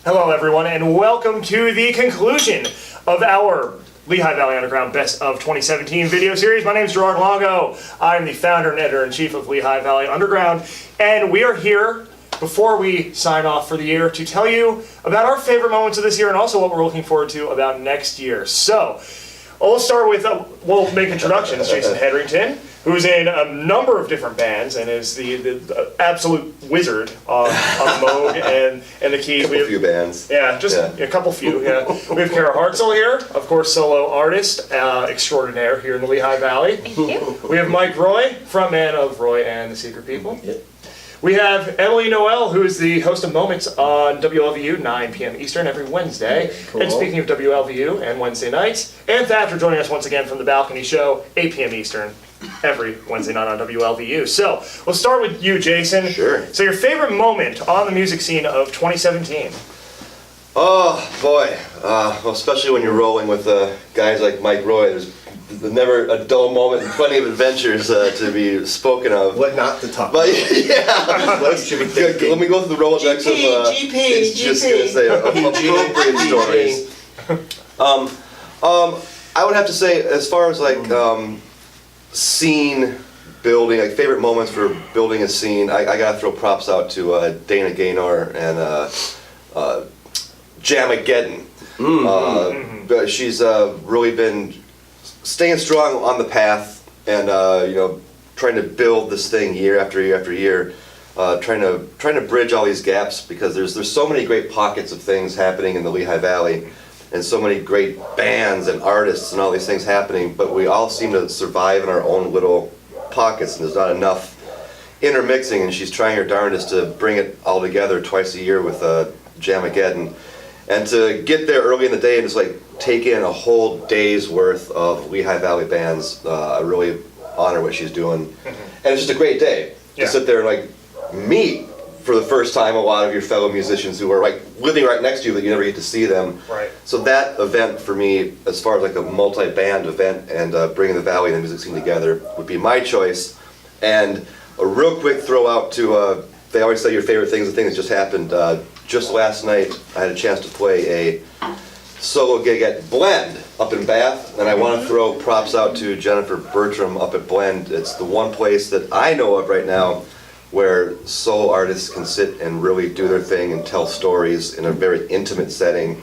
Hello, everyone, and welcome to the conclusion of our Lehigh Valley Underground Best of 2017 video series. My name is Gerard Longo. I'm the founder and editor-in-chief of Lehigh Valley Underground, and we are here before we sign off for the year to tell you about our favorite moments of this year and also what we're looking forward to about next year. So, we'll start with, we'll make introductions. Jason Hedrington, who's in a number of different bands and is the absolute wizard on Moog and the keys. A few bands. Yeah, just a couple few. Yeah, we have Kara Hartzell here, of course, solo artist extraordinaire here in the Lehigh Valley. Thank you. We have Mike Roy, frontman of Roy and the Secret People. Yep. We have Emily Noel, who is the host of Moments on WLVU, 9 p.m. Eastern every Wednesday. Cool. And speaking of WLVU and Wednesday nights, Ann Thatcher joining us once again from the Balcony Show, 8 p.m. Eastern every Wednesday night on WLVU. So, we'll start with you, Jason. Sure. So, your favorite moment on the music scene of 2017? Oh, boy. Well, especially when you're rolling with guys like Mike Roy, there's never a dull moment and plenty of adventures to be spoken of. What not to talk But about. yeah, What you should be thinking. let me go through the Rolodex of it's just gonna say appropriate stories. I would have to say, as far as like scene building, like favorite moments for building a scene, I gotta throw props out to Dana Gaynor and Jamageddon. But she's really been staying strong on the path and trying to build this thing year after year after year, trying to bridge all these gaps, because there's so many great pockets of things happening in the Lehigh Valley and so many great bands and artists and all these things happening, but we all seem to survive in our own little pockets and there's not enough intermixing, and she's trying her darndest to bring it all together twice a year with Jamageddon. And to get there early in the day and just like take in a whole day's worth of Lehigh Valley bands, I really honor what she's doing. And it's just a great day to sit there and like meet for the first time a lot of your fellow musicians who are like living right next to you, but you never get to see them. Right. So that event for me, as far as like a multi-band event and bringing the Valley and the music scene together, would be my choice. And a real quick throw out to, they always say your favorite things, the thing that just happened. Just last night, I had a chance to play a solo gig at Blend up in Bath, and I want to throw props out to Jennifer Bertram up at Blend. It's the one place that I know of right now where solo artists can sit and really do their thing and tell stories in a very intimate setting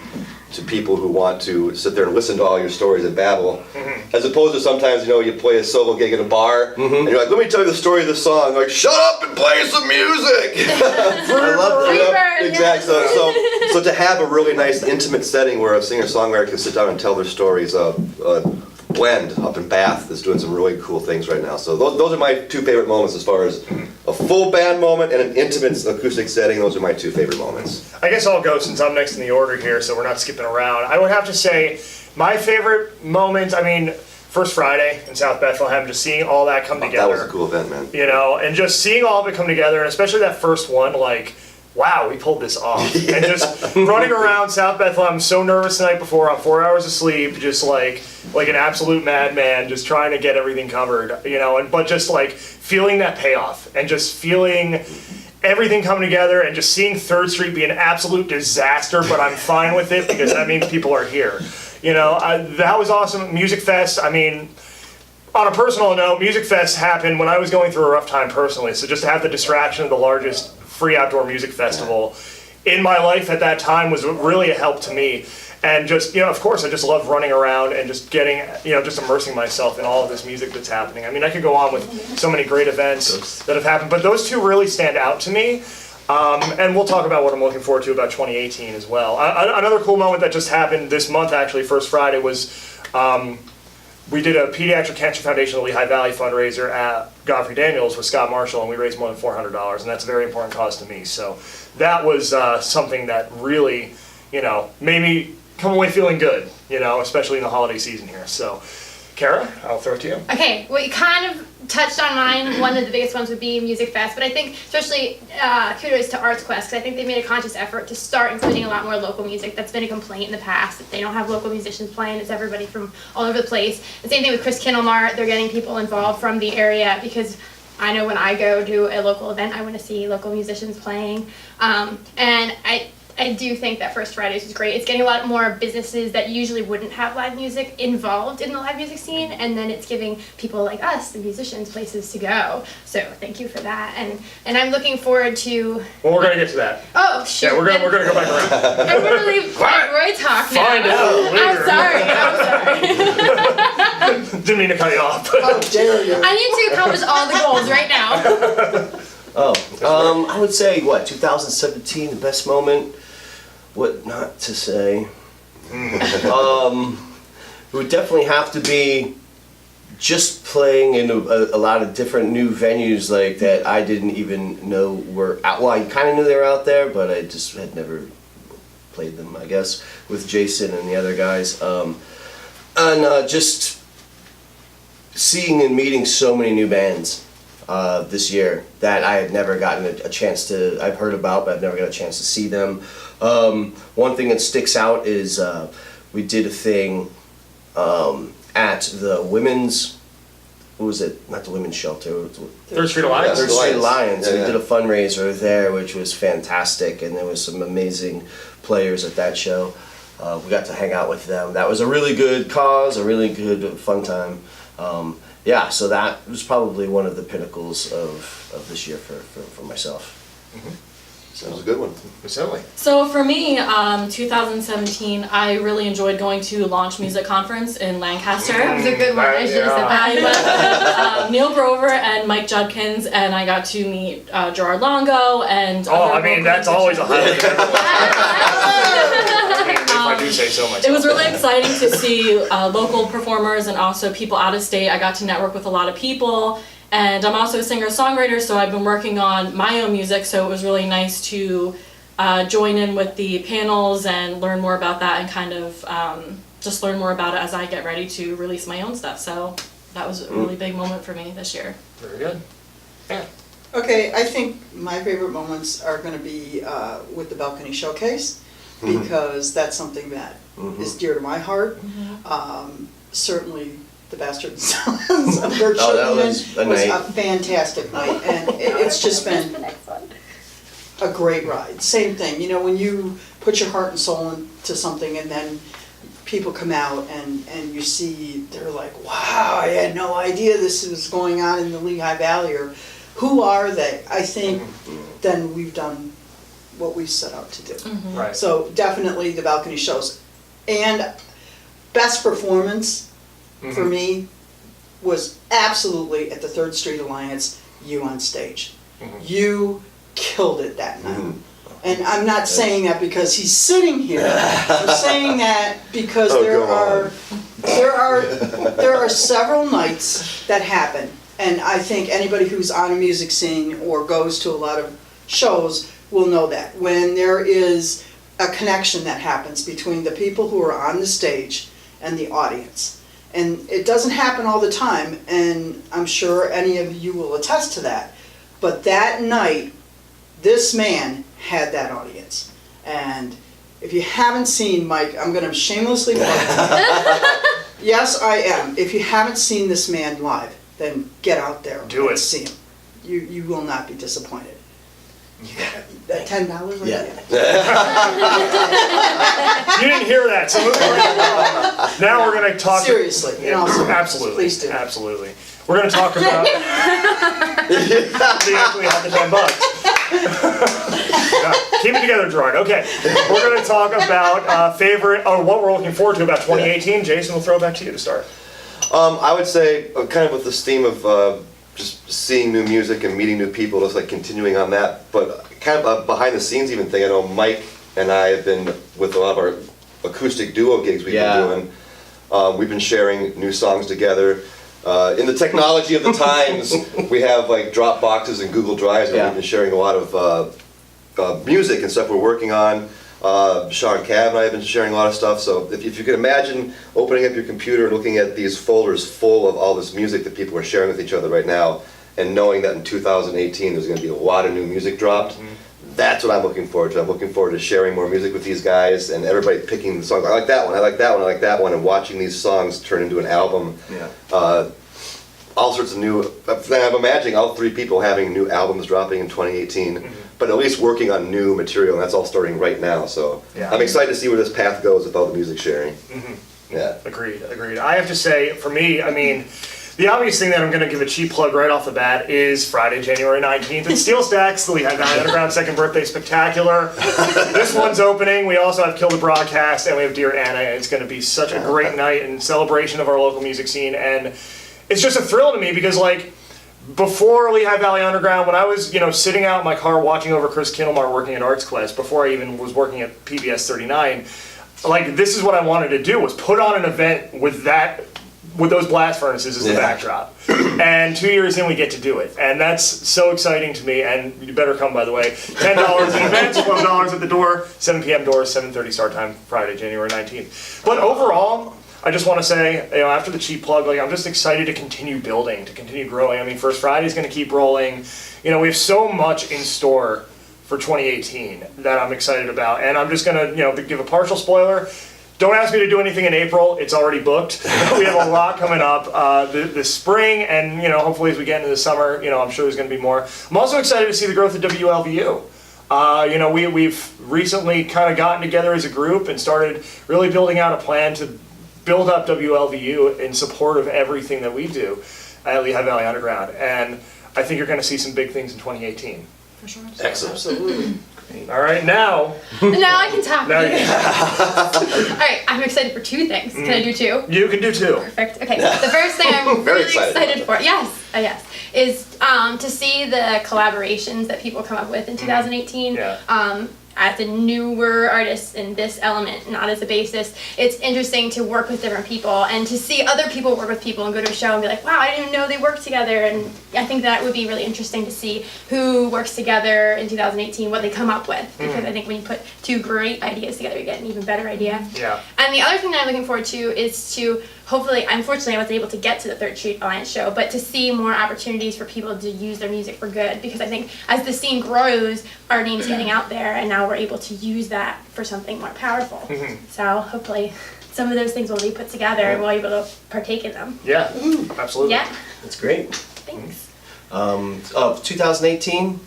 to people who want to sit there and listen to all your stories and babble, as opposed to sometimes, you play a solo gig at a bar, and you're like, let me tell you the story of the song, like, shut up and play some music! I love that. Exactly. So to have a really nice intimate setting where a singer-songwriter can sit down and tell their stories, Blend up in Bath is doing some really cool things right now. So those are my two favorite moments as far as a full band moment and an intimate acoustic setting. Those are my two favorite moments. I guess I'll go since I'm next in the order here, so we're not skipping around. I would have to say my favorite moment, First Friday in South Bethlehem, just seeing all that come together. That was a cool event, man. And just seeing all of it come together, and especially that first one, like, wow, we pulled this off. And just running around South Bethlehem, so nervous the night before, on 4 hours of sleep, just like an absolute madman, just trying to get everything covered, but just like feeling that payoff and just feeling everything coming together and just seeing 3rd Street be an absolute disaster, but I'm fine with it because that means people are here. That was awesome. Music Fest, on a personal note, Music Fest happened when I was going through a rough time personally, so just to have the distraction of the largest free outdoor music festival in my life at that time was really a help to me. And just, of course, I just love running around and just getting, just immersing myself in all of this music that's happening. I could go on with so many great events that have happened, but those two really stand out to me. And we'll talk about what I'm looking forward to about 2018 as well. Another cool moment that just happened this month, actually, First Friday, was we did a Pediatric Cancer Foundation of Lehigh Valley fundraiser at Godfrey Daniels with Scott Marshall, and we raised more than $400, and that's a very important cause to me. So that was something that really, made me come away feeling good, especially in the holiday season here. So, Kara, I'll throw it to you. Okay, well, you kind of touched on mine. One of the biggest ones would be Music Fest, but I think especially kudos to Arts Quest, because I think they made a conscious effort to start including a lot more local music. That's been a complaint in the past, that they don't have local musicians playing. It's everybody from all over the place. The same thing with Chris Kindlemart. They're getting people involved from the area, because I know when I go to a local event, I want to see local musicians playing. And I do think that First Fridays was great. It's getting a lot more businesses that usually wouldn't have live music involved in the live music scene, and then it's giving people like us, the musicians, places to go. So thank you for that, and I'm looking forward to. Well, we're gonna get to that. Oh, shoot. Yeah, we're gonna go back around. I'm gonna leave Roy talk now. Find out later. I'm sorry. Didn't mean to cut you off. How dare you? I need to accomplish all the goals right now. I would say, 2017, the best moment? What not to say? It would definitely have to be just playing in a lot of different new venues like that I didn't even know were out. Well, I kind of knew they were out there, but I just had never played them, I guess, with Jason and the other guys. Just seeing and meeting so many new bands this year that I had never gotten a chance to, I've heard about, but I've never got a chance to see them. One thing that sticks out is we did a thing at the women's, what was it? Not the women's shelter. Third Street Alliance. Third Street Alliance. Yeah, We yeah. did a fundraiser there, which was fantastic, and there was some amazing players at that show. We got to hang out with them. That was a really good cause, a really good fun time. So that was probably one of the pinnacles of this year for myself. That was a good one. Certainly. So for me, 2017, I really enjoyed going to Launch Music Conference in Lancaster. That was a good one. I should have said I that. met Neil Grover and Mike Judkins, and I got to meet Gerard Longo and. Oh, other I mean, local that's always a musicians. highlight. If I do say so myself. It was really exciting to see local performers and also people out of state. I got to network with a lot of people, and I'm also a singer-songwriter, so I've been working on my own music, so it was really nice to join in with the panels and learn more about that and kind of just learn more about it as I get ready to release my own stuff. So that was a really big moment for me this year. Very good. Yeah. Okay, I think my favorite moments are going to be with the Balcony Showcase, because that's something that is dear to my heart. Certainly, the Bastard Sons of Bert Oh, that Sugarman was a was night. a fantastic night, and it's just been a great ride. Same thing, you know, when you put your heart and soul into something and then people come out and you see, they're like, wow, I had no idea this was going on in the Lehigh Valley, or who are they? I think then we've done what we set out to do. Right. So definitely the balcony shows. And best performance for me was absolutely at the Third Street Alliance, you on stage. You killed it that night. And I'm not saying that because he's sitting here. I'm saying that because Oh, there go on. are several nights that happen, and I think anybody who's on a music scene or goes to a lot of shows will know that when there is a connection that happens between the people who are on the stage and the audience. And it doesn't happen all the time, and I'm sure any of you will attest to that. But that night, this man had that audience. And if you haven't seen Mike, I'm going to shamelessly plug him. Yes, I am. If you haven't seen this man live, then get out there Do and it. see him. You will not be disappointed. You got that $10 right Yeah. You didn't hear that, so moving right along. Now we're going to talk. Seriously, in all seriousness, Absolutely. please do. Absolutely. We're going to talk about. We actually have the $10. Yeah, keep it together, Gerard. Okay, we're going to talk about favorite, or what we're looking forward to about 2018. Jason, we'll throw it back to you to start. I would say, kind of with this theme of just seeing new music and meeting new people, just like continuing on that, but kind of a behind the scenes even thing. I know Mike and I have been with a lot of our acoustic duo gigs we've been doing. We've been sharing new songs together. In the technology of the times, we have like Dropboxes and Google Drives, and we've been sharing a lot of music and stuff we're working on. Sean Cav and I have been sharing a lot of stuff, so if you can imagine opening up your computer and looking at these folders full of all this music that people are sharing with each other right now, and knowing that in 2018 there's going to be a lot of new music dropped, that's what I'm looking forward to. I'm looking forward to sharing more music with these guys, and everybody picking the songs. I like that one, I like that one, I like that one, and watching these songs turn into an album. All sorts of new, I'm imagining all three people having new albums dropping in 2018, but at least working on new material, and that's all starting right now. So Yeah. I'm excited to see where this path goes with all the music sharing. Yeah. Agreed. I have to say, for me, I mean, the obvious thing that I'm going to give a cheap plug right off the bat is Friday, January 19th at Steel Stacks, the Lehigh Valley Underground Second Birthday Spectacular. This one's opening. We also have Kill the Broadcast, and we have Dear Anna. It's going to be such a great night in celebration of our local music scene, and it's just a thrill to me because, like, before Lehigh Valley Underground, when I was, sitting out in my car watching over Chris Kindlemar working at Arts Quest, before I even was working at PBS 39, like, this is what I wanted to do, was put on an event with those blast furnaces as the backdrop. And 2 years in, we get to do it. And that's so exciting to me, and you better come, by the way. $10 in advance, $12 at the door, 7 p.m. doors, 7:30 start time, Friday, January 19th. But overall, I just want to say, after the cheap plug, like, I'm just excited to continue building, to continue growing. I mean, First Friday's going to keep rolling. We have so much in store for 2018 that I'm excited about. And I'm just going to, give a partial spoiler. Don't ask me to do anything in April. It's already booked. We have a lot coming up this spring, and hopefully as we get into the summer, I'm sure there's going to be more. I'm also excited to see the growth of WLVU. We've recently kind of gotten together as a group and started really building out a plan to build up WLVU in support of everything that we do at Lehigh Valley Underground. And I think you're going to see some big things in 2018. For sure. Excellent. Absolutely. All right, now. Now I can talk. Now you All right, I'm excited for two things. Can I do two? You can do two. Perfect. Okay. The first thing I'm Very really excited. for, yes, is to see the collaborations that people come up with in 2018. Yeah. As a newer artist in this element, not as a bassist, it's interesting to work with different people and to see other people work with people and go to a show and be like, wow, I didn't even know they worked together. And I think that would be really interesting to see who works together in 2018, what they come up with. Because I think when you put two great ideas together, you get an even better idea. Yeah. And the other thing that I'm looking forward to is to hopefully, unfortunately, I wasn't able to get to the Third Street Alliance show, but to see more opportunities for people to use their music for good. Because I think as the scene grows, our name's getting out there, and now we're able to use that for something more powerful. So hopefully, some of those things will be put together, and we'll be able to partake in them. Yeah, absolutely. Yeah, That's great. thanks. 2018.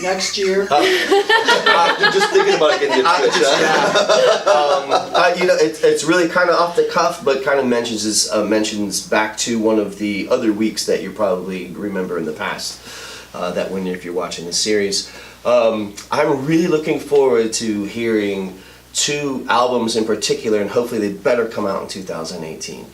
Next year. You're just thinking about getting your Twitch, It's really kind of off the cuff, but kind of mentions back to one of the other weeks that you probably remember in the past. That when if you're watching the series, I'm really looking forward to hearing two albums in particular, and hopefully they better come out in 2018.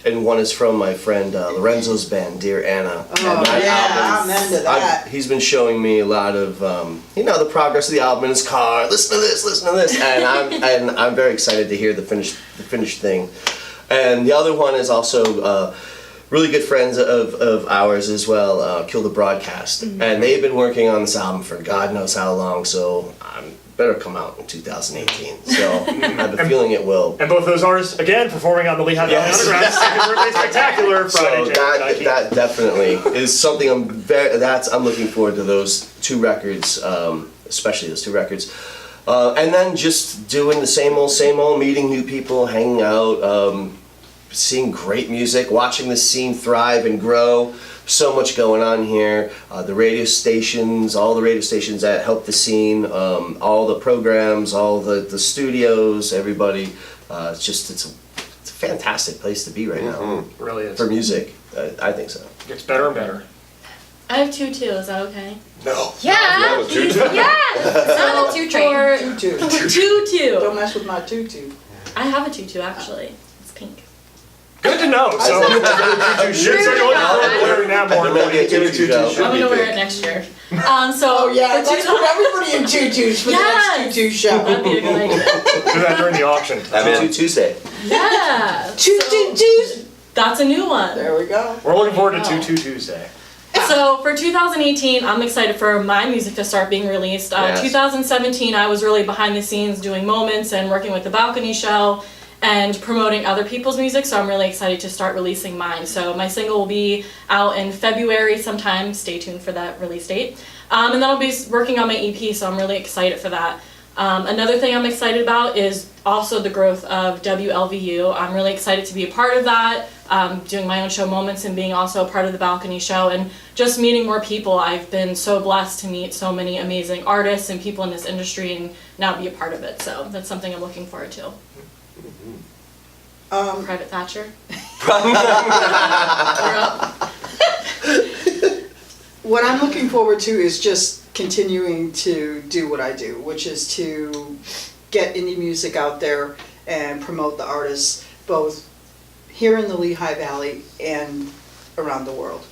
And one is from my friend Lorenzo's band, Dear Anna. Oh, yeah, I'm into that. He's been showing me a lot of, the progress of the album in his car. Listen to this, and I'm very excited to hear the finished thing. And the other one is also really good friends of ours as well, Kill the Broadcast, and they've been working on this album for God knows how long. So better come out in 2018. So I have a feeling it will. And both those artists, again, performing on the Lehigh Valley Underground Second Birthday Spectacular Friday, January 19th. That definitely is something I'm looking forward to, those two records, especially those two records. And then just doing the same old, meeting new people, hanging out, seeing great music, watching the scene thrive and grow. So much going on here. The radio stations, all the radio stations that help the scene, all the programs, all the studios, everybody. It's a fantastic place to be right now. It really is. For music. I think so. It gets better and better. I have two too. Is that okay? No. Yeah. tutu? Yeah. It's not a two train. Tutu. Don't Tutu. mess with my tutu. I have a tutu actually. It's pink. Good to know. So, you're looking forward to wearing that more. Maybe a tutu show. I'm gonna wear it next year. Oh yeah, for let's put everybody in tutus for the next tutu show. That'd be a good idea. Do that during the auction. Tutu Tuesday. Yeah. Tutu. That's a new one. There we go. We're looking forward to Tutu Tuesday. So for 2018, I'm excited for my music to start being released. Yes. 2017, I was really behind the scenes doing moments and working with the Balcony Show and promoting other people's music, so I'm really excited to start releasing mine. So my single will be out in February sometime. Stay tuned for that release date. And then I'll be working on my EP, so I'm really excited for that. Another thing I'm excited about is also the growth of WLVU. I'm really excited to be a part of that. doing my own show Moments and being also a part of the balcony show and just meeting more people. I've been so blessed to meet so many amazing artists and people in this industry and now be a part of it. So that's something I'm looking forward to. Private Thatcher. We're up. What I'm looking forward to is just continuing to do what I do, which is to get indie music out there and promote the artists both here in the Lehigh Valley and around the world.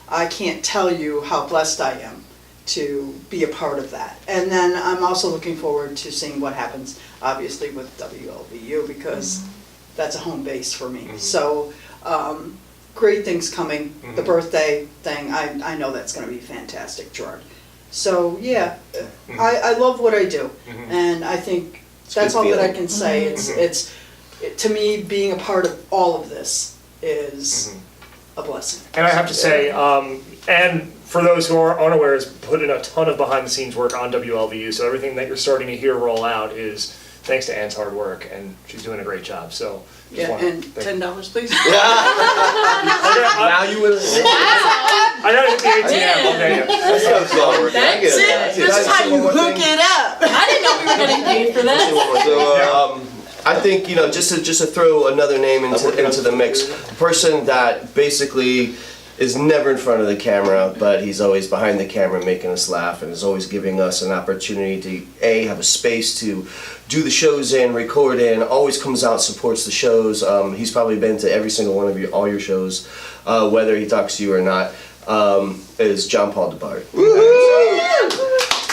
I can't tell you how blessed I am to be a part of that. And then I'm also looking forward to seeing what happens, obviously, with WLVU, because that's a home base for me. So, great things coming. The birthday thing, I know that's going to be fantastic, Gerard. So, yeah, I love what I do. And I think that's all that I can say. It's to me, being a part of all of this is a blessing. And I have to say, and for those who are unaware, has put in a ton of behind-the-scenes work on WLVU, so everything that you're starting to hear roll out is thanks to Ann's hard work, and she's doing a great job, so. Yeah, and $10, please. Now you will. I gotta hit the ATM, okay, yeah. That's it. This is how you hook it up. I didn't know we were getting paid for this. So, I think, you know, just to throw another name into the mix, a person that basically is never in front of the camera, but he's always behind the camera making us laugh and is always giving us an opportunity to have a space to do the shows in, record in, always comes out, supports the shows. He's probably been to every single one of all your shows, whether he talks to you or not, is John Paul DeBard.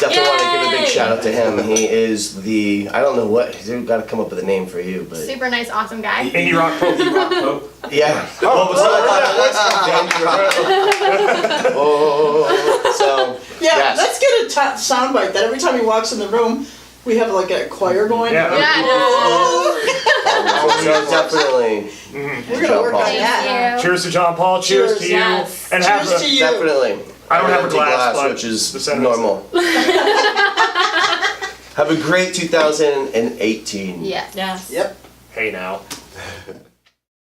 Definitely want to give a big shout out to him. He is I don't know what, he's got to come up with a name for you, but. Super nice, awesome guy. Indie Rock Pope. Yeah. So, Yeah, yes. let's get a soundbite that every time he walks in the room, we have like a choir going. Yeah. So definitely. We're gonna work on that. Thank you. Cheers to John Paul, cheers to you. Yes. And Cheers have to a, you. Definitely. I don't have a Empty glass, but which the is sentiments- normal. Have a great 2018. Yes. Yes. Yep. hey now.